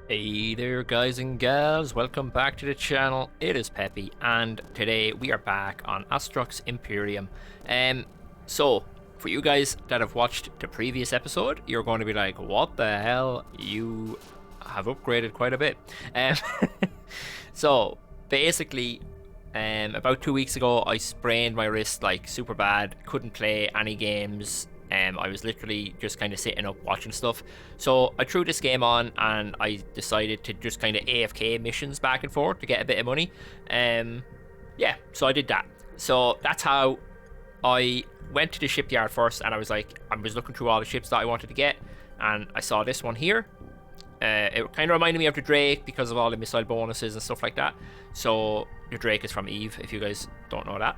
Hey there guys and gals, welcome back to the channel. It is Peppi and today we are back on Astrox Imperium. So for you guys that have watched the previous episode, you're going to be like, what the hell? You have upgraded quite a bit. Um, so basically, about 2 weeks ago I sprained my wrist like super bad, couldn't play any games. I was literally just kind of sitting up watching stuff. So I threw this game on and I decided to just kind of AFK missions back and forth to get a bit of money. Yeah, so I did that. So that's how I went to the shipyard first, and I was looking through all the ships that I wanted to get, and I saw this one here. It kind of reminded me of the Drake because of all the missile bonuses and stuff like that. So the Drake is from Eve, if you guys don't know that.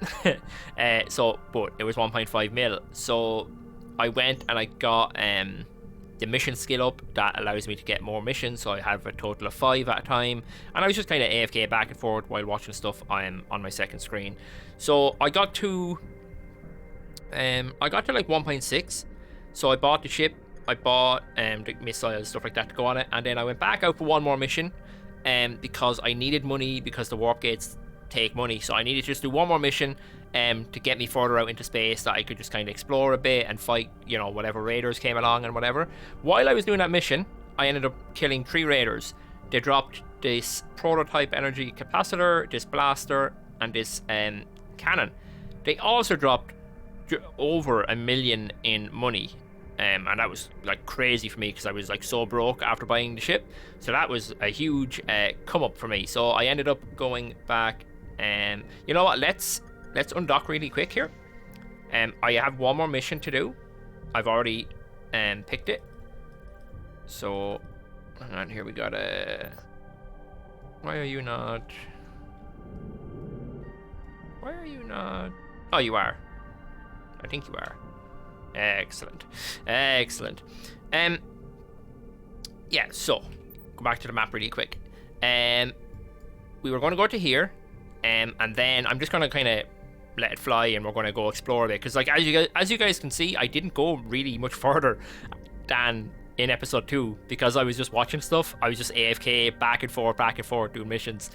But it was 1.5 mil. So I went and I got the mission skill up that allows me to get more missions. So I have a total of 5 at a time, and I was just kind of AFK back and forth while watching stuff on my second screen. So I got to like 1.6. So I bought the ship, I bought the missiles, stuff like that to go on it, and then I went back out for one more mission because I needed money, because the warp gates take money. So I needed to just do one more mission to get me further out into space, that I could just kind of explore a bit and fight, you know, whatever raiders came along and whatever. While I was doing that mission, I ended up killing 3 raiders. They dropped this prototype energy capacitor, this blaster, and this cannon. They also dropped over 1 million in money. And that was like crazy for me because I was like so broke after buying the ship. So that was a huge come up for me. So I ended up going back. You know what? Let's undock really quick here. I have one more mission to do. I've already picked it. So hang on, here we got a. Why are you not? Why are you not? Oh, you are. I think you are. Excellent. Excellent. Yeah, so go back to the map really quick. We were going to go to here, and then I'm just going to kind of let it fly, and we're going to go explore a bit, because like as you guys can see, I didn't go really much further than in episode 2 because I was just watching stuff. I was just AFK back and forth doing missions.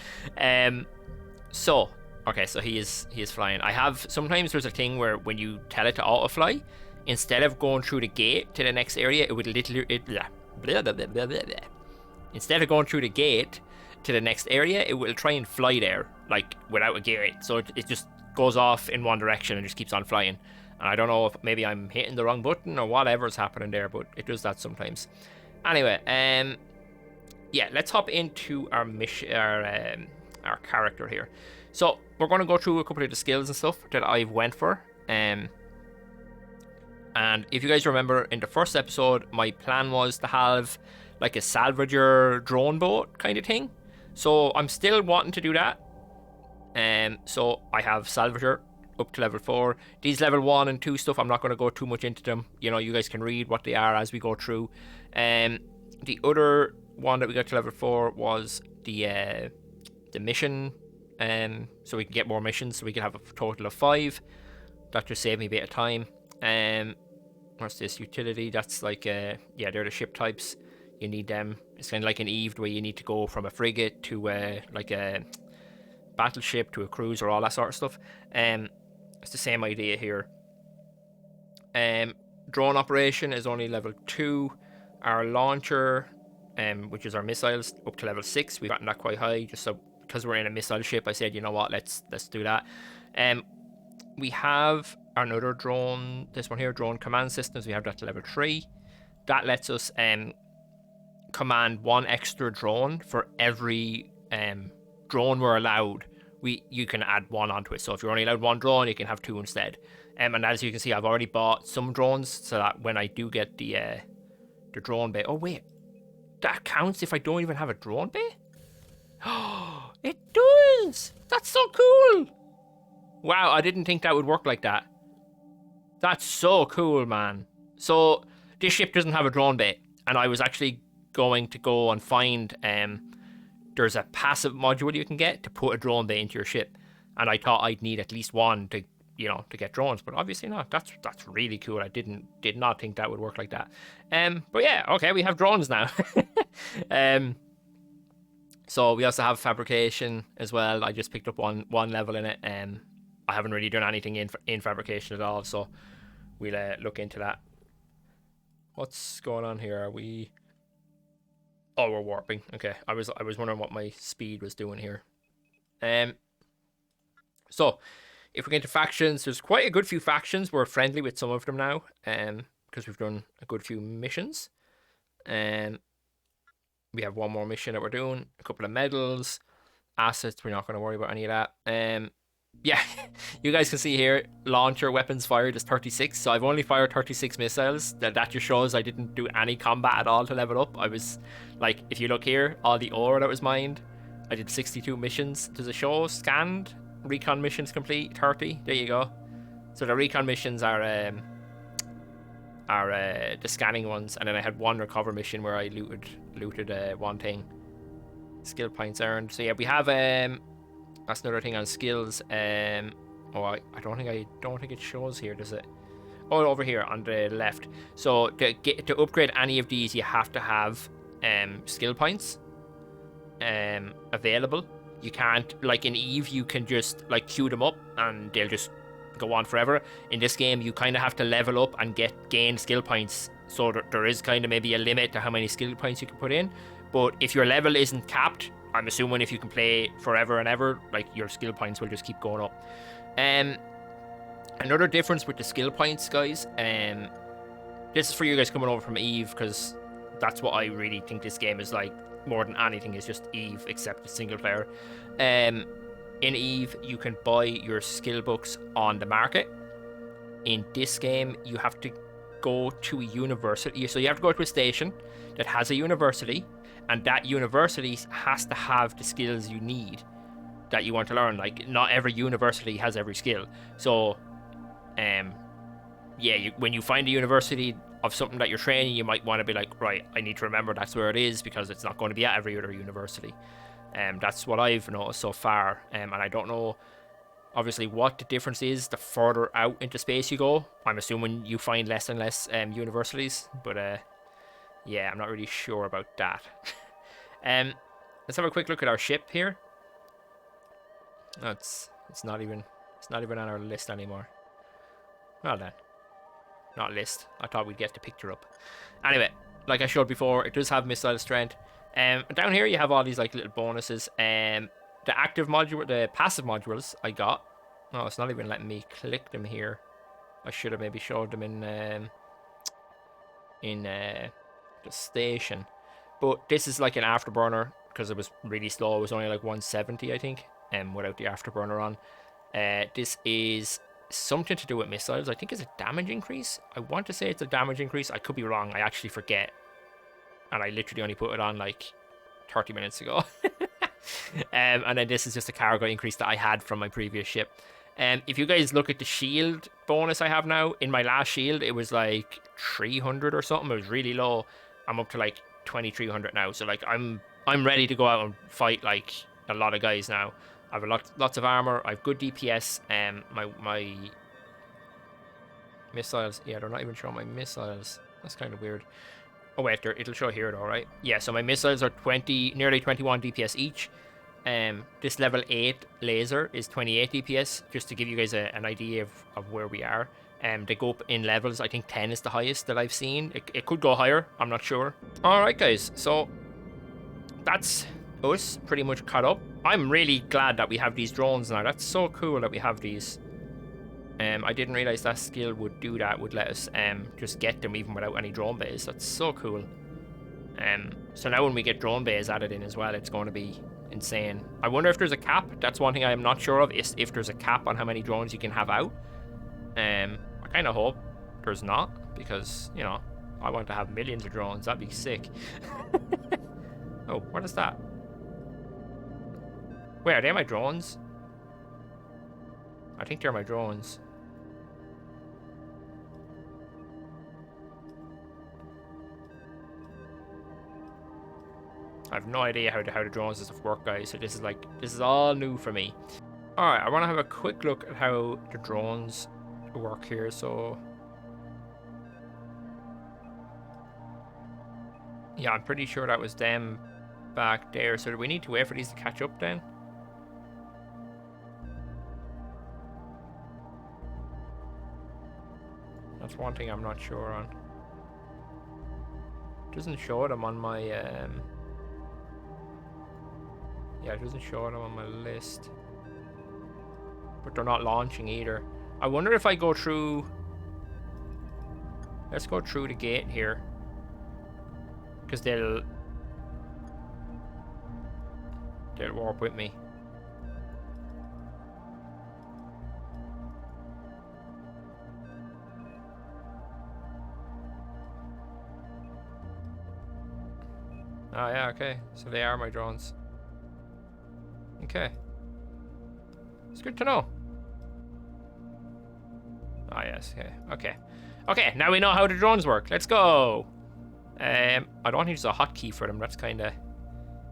So okay, so he is flying. I have, sometimes there's a thing where when you tell it to auto fly, instead of going through the gate to the next area, it would literally instead of going through the gate to the next area, it will try and fly there like without a gate. So it just goes off in one direction and just keeps on flying. And I don't know if maybe I'm hitting the wrong button or whatever's happening there, but it does that sometimes. Anyway, yeah, let's hop into our mission, our character here. So we're going to go through a couple of the skills and stuff that I've went for. And if you guys remember, in the first episode, my plan was to have like a salvager drone boat kind of thing. So I'm still wanting to do that. So I have salvager up to level 4. These level 1 and 2 stuff, I'm not going to go too much into them. You know, you guys can read what they are as we go through. The other one that we got to level 4 was the mission. So we can get more missions, so we can have a total of 5. That just saved me a bit of time. What's this? Utility. That's like yeah, they're the ship types. You need them. It's kind of like an Eve, where you need to go from a frigate to like a battleship to a cruiser, all that sort of stuff. It's the same idea here. Drone operation is only level 2. Our launcher, which is our missiles, up to level 6. We've gotten that quite high, just so because we're in a missile ship. I said, you know what, let's do that. We have another drone, this one here, drone command systems. We have that to level 3. That lets us command 1 extra drone for every drone we're allowed. You can add 1 onto it. So if you're only allowed 1 drone, you can have 2 instead. And as you can see, I've already bought some drones so that when I do get the drone bay. Oh wait, that counts if I don't even have a drone bay? Oh, it does! That's so cool! Wow, I didn't think that would work like that. That's so cool, man. So this ship doesn't have a drone bay, and I was actually going to go and find there's a passive module you can get to put a drone bay into your ship, and I thought I'd need at least 1 to, you know, to get drones, but obviously not. That's really cool. I did not think that would work like that. But yeah, okay, we have drones now. So we also have fabrication as well. I just picked up one level in it. I haven't really done anything in fabrication at all, so we'll look into that. What's going on here? Are we? Oh, we're warping. Okay, I was wondering what my speed was doing here. So if we get into factions, there's quite a good few factions. We're friendly with some of them now, because we've done a good few missions. We have one more mission that we're doing, a couple of medals, assets. We're not going to worry about any of that. Yeah, you guys can see here, launcher weapons fired is 36. So I've only fired 36 missiles. That just shows I didn't do any combat at all to level up. I was like, if you look here, all the ore that was mined, I did 62 missions. Does it show scanned? Recon missions complete 30. There you go. So the recon missions are the scanning ones, and then I had one recover mission where I looted one thing. Skill points earned. So yeah, we have that's another thing on skills. Oh, I don't think it shows here, does it? Oh, over here on the left. So to upgrade any of these, you have to have skill points available. You can't, like in Eve, you can just like queue them up and they'll just go on forever. In this game, you kind of have to level up and gain skill points. So there is kind of maybe a limit to how many skill points you can put in. But if your level isn't capped, I'm assuming if you can play forever and ever, like your skill points will just keep going up. Another difference with the skill points, guys. This is for you guys coming over from Eve, because that's what I really think this game is like more than anything, is just Eve, except the single player. In Eve, you can buy your skill books on the market. In this game, you have to go to a university. So you have to go to a station that has a university, and that university has to have the skills you need that you want to learn. Like, not every university has every skill. So, yeah, when you find a university of something that you're training, you might want to be like, right, I need to remember that's where it is, because it's not going to be at every other university. That's what I've noticed so far. And I don't know, obviously, what the difference is the further out into space you go. I'm assuming you find less and less universities, but yeah, I'm not really sure about that. Let's have a quick look at our ship here. Oh, it's not even on our list anymore. Well then, not list. I thought we'd get the picture up. Anyway, like I showed before, it does have missile strength. Down here you have all these like little bonuses. The active module, the passive modules I got. Oh, it's not even letting me click them here. I should have maybe showed them in the station. But this is like an afterburner, because it was really slow. It was only like 170, I think, without the afterburner on. This is something to do with missiles. I think it's a damage increase. I want to say it's a damage increase. I could be wrong. I actually forget. And I literally only put it on like 30 minutes ago. And then this is just a cargo increase that I had from my previous ship. If you guys look at the shield bonus I have now, in my last shield, it was like 300 or something. It was really low. I'm up to like 2300 now. So like I'm ready to go out and fight like a lot of guys now. I have lots of armor. I have good DPS. My missiles. Yeah, they're not even showing my missiles. That's kind of weird. Oh wait, it'll show here though, right? Yeah, so my missiles are nearly 21 DPS each. This level 8 laser is 28 DPS, just to give you guys an idea of where we are. They go up in levels. I think 10 is the highest that I've seen. It could go higher, I'm not sure. Alright guys, so that's us pretty much caught up. I'm really glad that we have these drones now. That's so cool that we have these. I didn't realize that skill would do that, would let us just get them even without any drone bays. That's so cool. So now when we get drone bays added in as well, it's going to be insane. I wonder if there's a cap. That's one thing I am not sure of, is if there's a cap on how many drones you can have out. I kind of hope there's not, because, you know, I want to have millions of drones. That'd be sick. Oh, what is that? Wait, are they my drones? I think they're my drones. I have no idea how the drones and stuff work, guys. So this is all new for me. All right, I want to have a quick look at how the drones work here. So yeah, I'm pretty sure that was them back there. So do we need to wait for these to catch up then? That's one thing I'm not sure on. It doesn't show them on my yeah, it doesn't show them on my list. But they're not launching either. I wonder if I go through... Let's go through the gate here. Because they'll warp with me. Oh yeah, okay. So they are my drones. Okay. It's good to know. Oh yes, okay. Okay. Okay, now we know how the drones work. Let's go. I don't want to use a hotkey for them. That's kinda...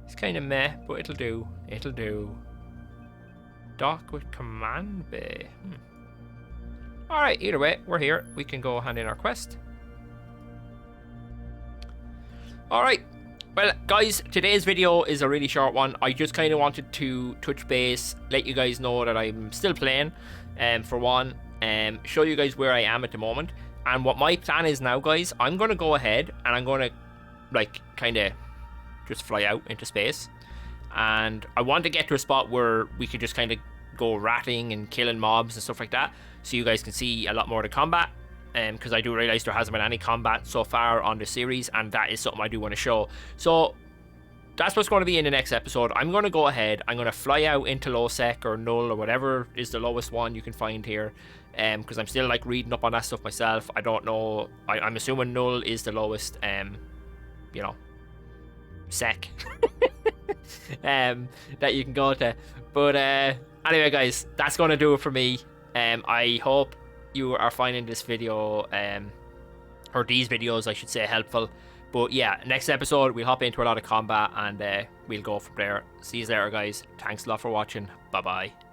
It's kinda meh, but it'll do. It'll do. Dock with command bay. Alright, either way, we're here. We can go hand in our quest. Alright. Well, guys, today's video is a really short one. I just kind of wanted to touch base, let you guys know that I'm still playing, for one, show you guys where I am at the moment. And what my plan is now, guys, I'm going to go ahead and I'm going to, like, kind of just fly out into space. And I want to get to a spot where we could just kind of go ratting and killing mobs and stuff like that, so you guys can see a lot more of the combat. Because I do realise there hasn't been any combat so far on the series, and that is something I do want to show. So that's what's going to be in the next episode. I'm going to go ahead, I'm going to fly out into low sec or null or whatever is the lowest one you can find here, because I'm still like reading up on that stuff myself. I don't know, I'm assuming null is the lowest, you know, sec that you can go to. But anyway, guys, that's going to do it for me. I hope you are finding this video, or these videos I should say, helpful. But yeah, next episode we'll hop into a lot of combat and we'll go from there. See you later, guys. Thanks a lot for watching. Bye bye.